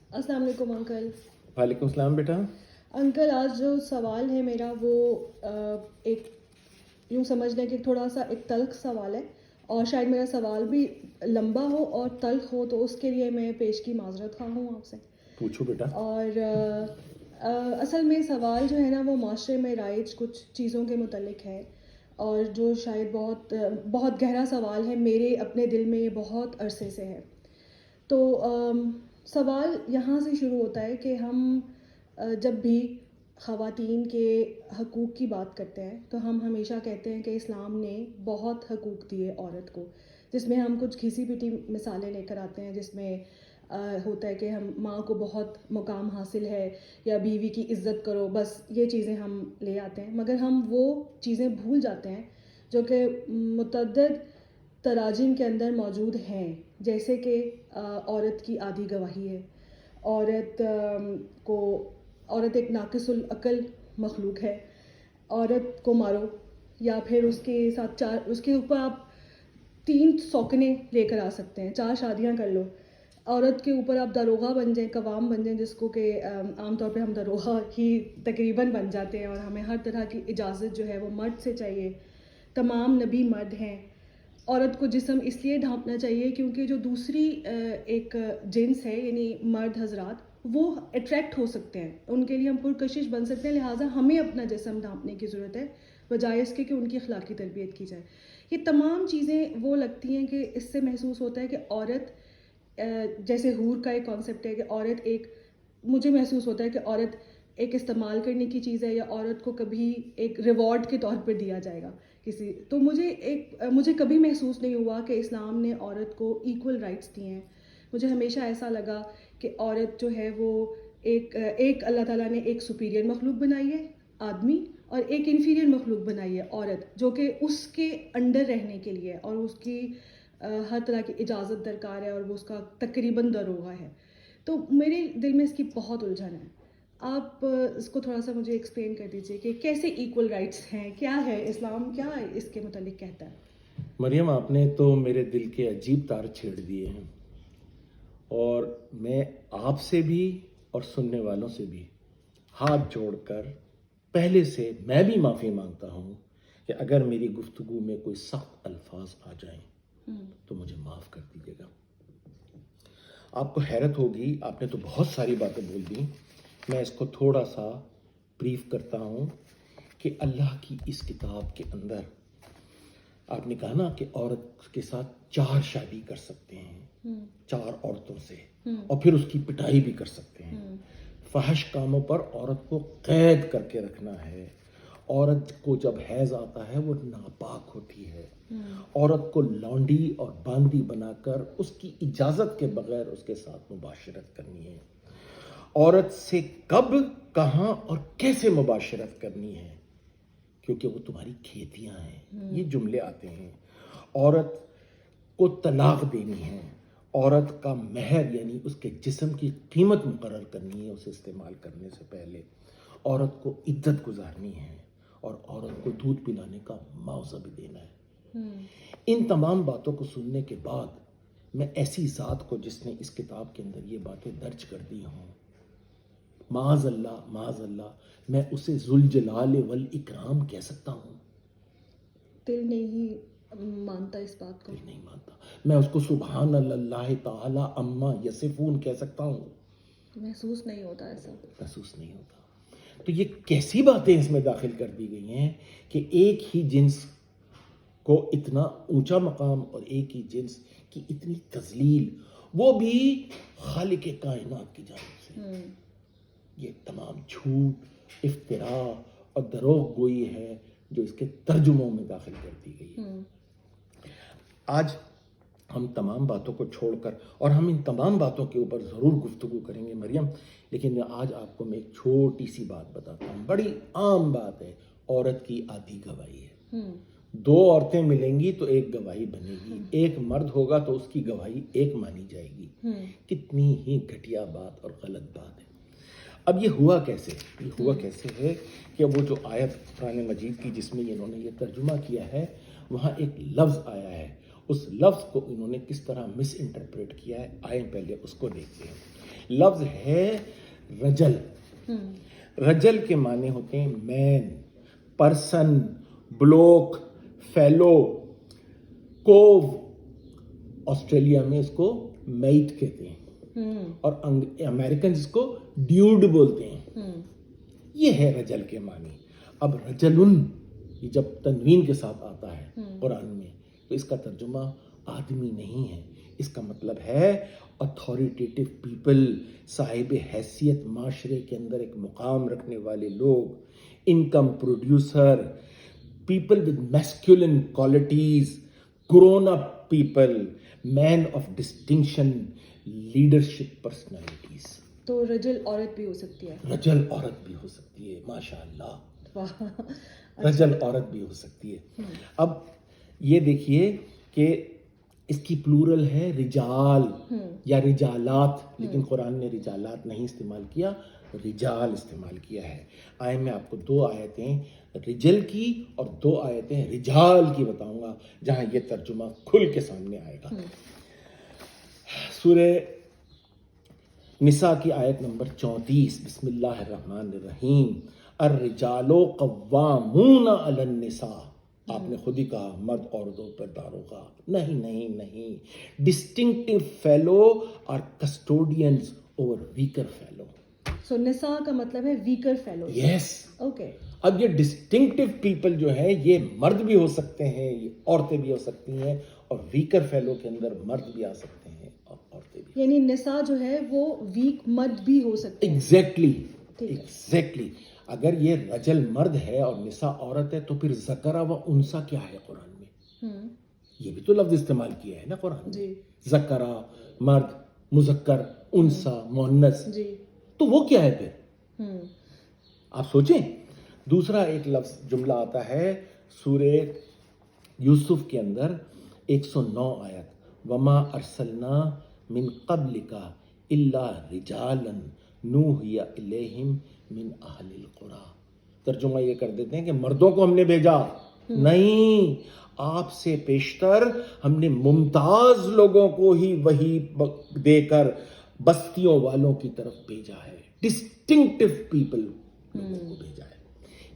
السلام علیکم انکل. وعلیکم السلام بیٹا. انکل آج جو سوال ہے میرا وہ ایک یوں سمجھ لیں کہ تھوڑا سا ایک تلخ سوال ہے، اور شاید میرا سوال بھی لمبا ہو اور تلخ ہو، تو اس کے لیے میں پیش کی معذرت خواہ ہوں آپ سے. پوچھو بیٹا. اور اصل میں سوال جو ہے نا وہ معاشرے میں رائج کچھ چیزوں کے متعلق ہے، اور جو شاید بہت بہت گہرا سوال ہے، میرے اپنے دل میں یہ بہت عرصے سے ہے. تو سوال یہاں سے شروع ہوتا ہے کہ ہم جب بھی خواتین کے حقوق کی بات کرتے ہیں تو ہم ہمیشہ کہتے ہیں کہ اسلام نے بہت حقوق دیے عورت کو، جس میں ہم کچھ گھسی پٹی مثالیں لے کر آتے ہیں، جس میں ہوتا ہے کہ ہم ماں کو بہت مقام حاصل ہے، یا بیوی کی عزت کرو، بس یہ چیزیں ہم لے آتے ہیں. مگر ہم وہ چیزیں بھول جاتے ہیں جو کہ متعدد تراجم کے اندر موجود ہیں، جیسے کہ عورت کی آدھی گواہی ہے، عورت عورت ایک ناقص العقل مخلوق ہے، عورت کو مارو یا پھر اس کے ساتھ اس کے اوپر آپ 3 سوکنے لے کر آ سکتے ہیں، 4 شادیاں کر لو، عورت کے اوپر آپ داروغہ بن جائیں، قوام بن جائیں، جس کو کہ عام طور پہ ہم داروغہ ہی تقریباً بن جاتے ہیں، اور ہمیں ہر طرح کی اجازت جو ہے وہ مرد سے چاہیے. تمام نبی مرد ہیں. عورت کو جسم اس لیے ڈھانپنا چاہیے کیونکہ جو دوسری ایک جنس ہے، یعنی مرد حضرات، وہ اٹریکٹ ہو سکتے ہیں، ان کے لیے ہم پرکشش بن سکتے ہیں، لہٰذا ہمیں اپنا جسم ڈھانپنے کی ضرورت ہے بجائے اس کے کہ ان کی اخلاقی تربیت کی جائے. یہ تمام چیزیں وہ لگتی ہیں کہ اس سے محسوس ہوتا ہے کہ عورت جیسے حور کا ایک کانسیپٹ ہے کہ عورت ایک، مجھے محسوس ہوتا ہے کہ عورت ایک استعمال کرنے کی چیز ہے، یا عورت کو کبھی ایک ریوارڈ کے طور پر دیا جائے گا کسی. تو مجھے کبھی محسوس نہیں ہوا کہ اسلام نے عورت کو ایکول رائٹس دیے ہیں. مجھے ہمیشہ ایسا لگا کہ عورت جو ہے وہ ایک اللہ تعالیٰ نے ایک سپیریئر مخلوق بنائی ہے آدمی، اور ایک انفیریئر مخلوق بنائی ہے عورت، جو کہ اس کے انڈر رہنے کے لیے اور اس کی ہر طرح کی اجازت درکار ہے، اور وہ اس کا تقریباً داروغہ ہے. تو میرے دل میں اس کی بہت الجھن ہے. آپ اس کو تھوڑا سا مجھے ایکسپلین کر دیجیے کہ کیسے ایکول رائٹس ہیں، کیا ہے اسلام، کیا اس کے متعلق کہتا ہے. مریم، آپ نے تو میرے دل کے عجیب تار چھیڑ دیے ہیں، اور میں آپ سے بھی اور سننے والوں سے بھی ہاتھ جوڑ کر پہلے سے میں بھی معافی مانگتا ہوں کہ اگر میری گفتگو میں کوئی سخت الفاظ آ جائیں تو مجھے معاف کر دیجیے گا. آپ کو حیرت ہوگی، آپ نے تو بہت ساری باتیں بول دی، میں اس کو تھوڑا سا بریف کرتا ہوں کہ اللہ کی اس کتاب کے اندر آپ نے کہا نا کہ عورت کے ساتھ 4 شادی کر سکتے ہیں، 4 عورتوں سے، اور پھر اس کی پٹائی بھی کر سکتے ہیں. فحش کاموں پر عورت کو قید کر کے رکھنا ہے. عورت کو جب حیض آتا ہے وہ ناپاک ہوتی ہے. عورت کو لانڈی اور باندی بنا کر اس کی اجازت کے بغیر اس کے ساتھ مباشرت کرنی ہے. عورت سے کب، کہاں اور کیسے مباشرت کرنی ہے، کیونکہ وہ تمہاری کھیتیاں ہیں. یہ جملے آتے ہیں. عورت کو طلاق دینی ہے. عورت کا مہر یعنی اس کے جسم کی قیمت مقرر کرنی ہے اسے استعمال کرنے سے پہلے. عورت کو عزت گزارنی ہے، اور عورت کو دودھ پلانے کا معاوضہ بھی دینا ہے. ان تمام باتوں کو سننے کے بعد میں ایسی ذات کو جس نے اس کتاب کے اندر یہ باتیں درج کر دی ہوں، معاذ اللہ میں اسے ذوالجلال والاکرام کہہ سکتا ہوں؟ دل نہیں مانتا اس بات کو. دل نہیں مانتا. میں اس کو سبحان اللہ تعالی عما یصفون کہہ سکتا ہوں؟ محسوس نہیں ہوتا ایسا. محسوس نہیں ہوتا. تو یہ کیسی باتیں اس میں داخل کر دی گئی ہیں کہ ایک ہی جنس کو اتنا اونچا مقام اور ایک ہی جنس کی اتنی تذلیل، وہ بھی خالق کائنات کی جانب سے. یہ تمام جھوٹ، افتراء اور دروغ گوئی ہے جو اس کے ترجموں میں داخل کر دی گئی ہے. آج ہم تمام باتوں کو چھوڑ کر، اور ہم ان تمام باتوں کے اوپر ضرور گفتگو کریں گے مریم، لیکن آج آپ کو میں ایک چھوٹی سی بات بتاتا ہوں. بڑی عام بات ہے، عورت کی آدھی گواہی ہے. 2 عورتیں ملیں گی تو ایک گواہی بنے گی. ایک مرد ہوگا تو اس کی گواہی ایک مانی جائے گی. کتنی ہی گھٹیا بات اور غلط بات ہے. اب یہ ہوا کیسے؟ یہ ہوا کیسے ہے کہ وہ جو آیت قرآن مجید کی جس میں انہوں نے یہ ترجمہ کیا ہے، وہاں ایک لفظ آیا ہے، اس لفظ کو انہوں نے کس طرح مس انٹرپریٹ کیا ہے، آئیں پہلے اس کو دیکھتے ہیں. لفظ ہے رجل. رجل کے معنی ہوتے ہیں مین، پرسن، بلوک، فیلو، کوو. آسٹریلیا میں اس کو میٹ کہتے ہیں اور امریکن اس کو ڈیوڈ بولتے ہیں. یہ ہے رجل کے معنی. اب رجلن یہ جب تنوین کے ساتھ آتا ہے قرآن میں تو اس کا ترجمہ آدمی نہیں ہے، اس کا مطلب ہے اتھارٹیٹیو پیپل، صاحب حیثیت، معاشرے کے اندر ایک مقام رکھنے والے لوگ، income producer, people with masculine qualities, grown up people, men of distinction, leadership personalities. تو رجل عورت بھی ہو سکتی ہے. رجل عورت بھی ہو سکتی ہے، ماشاء اللہ. واہ. رجل عورت بھی ہو سکتی ہے. اب یہ دیکھیے کہ اس کی پلورل ہے رجال یا رجالات، لیکن قرآن نے رجالات نہیں استعمال کیا، رجال استعمال کیا ہے. آئے میں آپ کو 2 آیتیں رجل کی اور 2 آیتیں رجال کی بتاؤں گا جہاں یہ ترجمہ کھل کے سامنے آئے گا. سورہ نساء کی آیت نمبر 34، بسم اللہ الرحمن الرحیم. الرجال قوامون علی النساء. آپ نے خود ہی کہا مرد عورتوں پر داروغہ. نہیں نہیں نہیں، ڈسٹنکٹیو فیلو اور کسٹوڈینز اوور ویکر فیلو. سو نساء کا مطلب ہے ویکر فیلو. یس. اوکے. اب یہ ڈسٹنکٹیو پیپل جو ہے یہ مرد بھی ہو سکتے ہیں، یہ عورتیں بھی ہو سکتی ہیں، اور ویکر فیلو کے اندر مرد بھی آ سکتے ہیں اور عورتیں بھی. یعنی نساء جو ہے وہ ویک مرد بھی ہو سکتے ہیں. ایگزیکٹلی. اگر یہ رجل مرد ہے اور نساء عورت ہے تو پھر ذکر و انثی کیا ہے قرآن میں؟ یہ بھی تو لفظ استعمال کیا ہے نا قرآن میں. ذکر مرد، مذکر انثی مؤنث. تو وہ کیا ہے پھر؟ آپ سوچیں. دوسرا ایک لفظ جملہ آتا ہے سورہ یوسف کے اندر 109 آیت، وما ارسلنا من قبلک الا رجالا نوحی الیہم من اہل القری. ترجمہ یہ کر دیتے ہیں کہ مردوں کو ہم نے بھیجا نہیں، آپ سے پیشتر ہم نے ممتاز لوگوں کو ہی وحی دے کر بستیوں والوں کی طرف بھیجا ہے، ڈسٹنکٹیو پیپل لوگوں کو بھیجا ہے.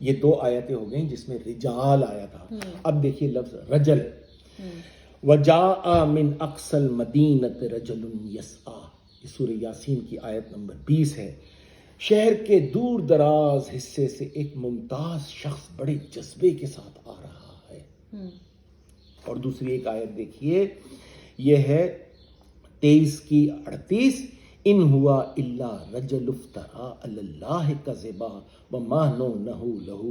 یہ 2 آیتیں ہو گئیں جس میں رجال آیا تھا. اب دیکھیے لفظ رجل. وَجَاءَ مِنْ أَقْصَى الْمَدِينَةِ رَجُلٌ يَسْعَىٰ. یہ سورہ یاسین کی آیت نمبر 20 ہے. شہر کے دور دراز حصے سے ایک ممتاز شخص بڑے جذبے کے ساتھ آ رہا ہے. اور دوسری ایک آیت دیکھیے، یہ ہے 23 کی 38، ان ہوا الا رجل افترا علی اللہ کذبا وما نحن لہ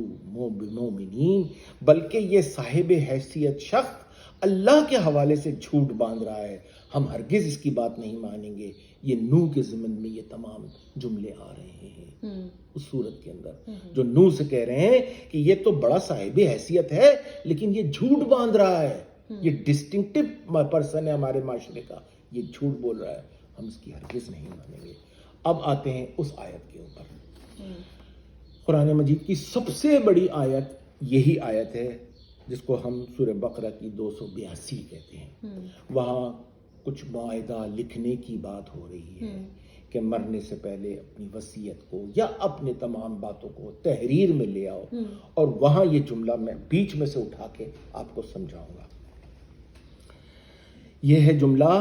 بمؤمنین. بلکہ یہ صاحب حیثیت شخص اللہ کے حوالے سے جھوٹ باندھ رہا ہے، ہم ہرگز اس کی بات نہیں مانیں گے. یہ نوح کے ضمن میں یہ تمام جملے آ رہے ہیں اس صورت کے اندر، جو نوح سے کہہ رہے ہیں کہ یہ تو بڑا صاحب حیثیت ہے لیکن یہ جھوٹ باندھ رہا ہے، یہ ڈسٹنکٹیو پرسن ہے ہمارے معاشرے کا، یہ جھوٹ بول رہا ہے، ہم اس کی ہرگز نہیں مانیں گے. اب آتے ہیں اس آیت کے اوپر. قرآن مجید کی سب سے بڑی آیت یہی آیت ہے جس کو ہم سورہ بقرہ کی 282 کہتے ہیں. وہاں کچھ معاہدہ لکھنے کی بات ہو رہی ہے کہ مرنے سے پہلے اپنی وصیت کو یا اپنے تمام باتوں کو تحریر میں لے آؤ، اور وہاں یہ جملہ میں بیچ میں سے اٹھا کے آپ کو سمجھاؤں گا. یہ ہے جملہ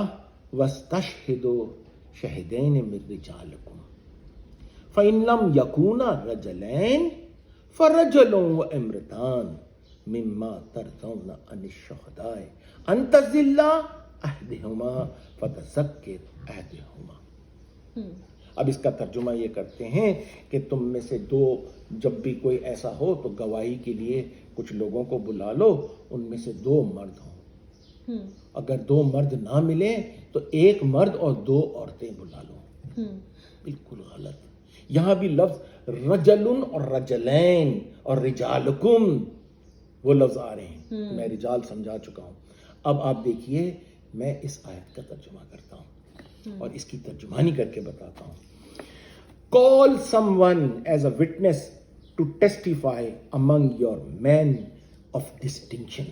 وَاسْتَشْهِدُوا شَهِدَيْنِ مِن رِّجَالِكُمْ فَإِن لَّمْ يَكُونَا رَجُلَيْنِ فَرَجُلٌ وَامْرَأَتَانِ مِمَّا تَرْضَوْنَ عَنِ الشُّهَدَاءِ أَن تَضِلَّ إِحْدَاهُمَا فَتَذَكِّرْ إِحْدَاهُمَا. اب اس کا ترجمہ یہ کرتے ہیں کہ تم میں سے 2 جب بھی کوئی ایسا ہو تو گواہی کے لیے کچھ لوگوں کو بلا لو، ان میں سے 2 مرد ہوں. اگر 2 مرد نہ ملیں تو 1 مرد اور 2 عورتیں بلا لو. بالکل غلط. یہاں بھی لفظ رجلن اور رجلین اور رجالکم وہ لفظ آ رہے ہیں. میں رجال سمجھا چکا ہوں. اب آپ دیکھیے میں اس آیت کا ترجمہ کرتا ہوں اور اس کی ترجمانی کر کے بتاتا ہوں. Call someone as a witness to testify among your men of distinction.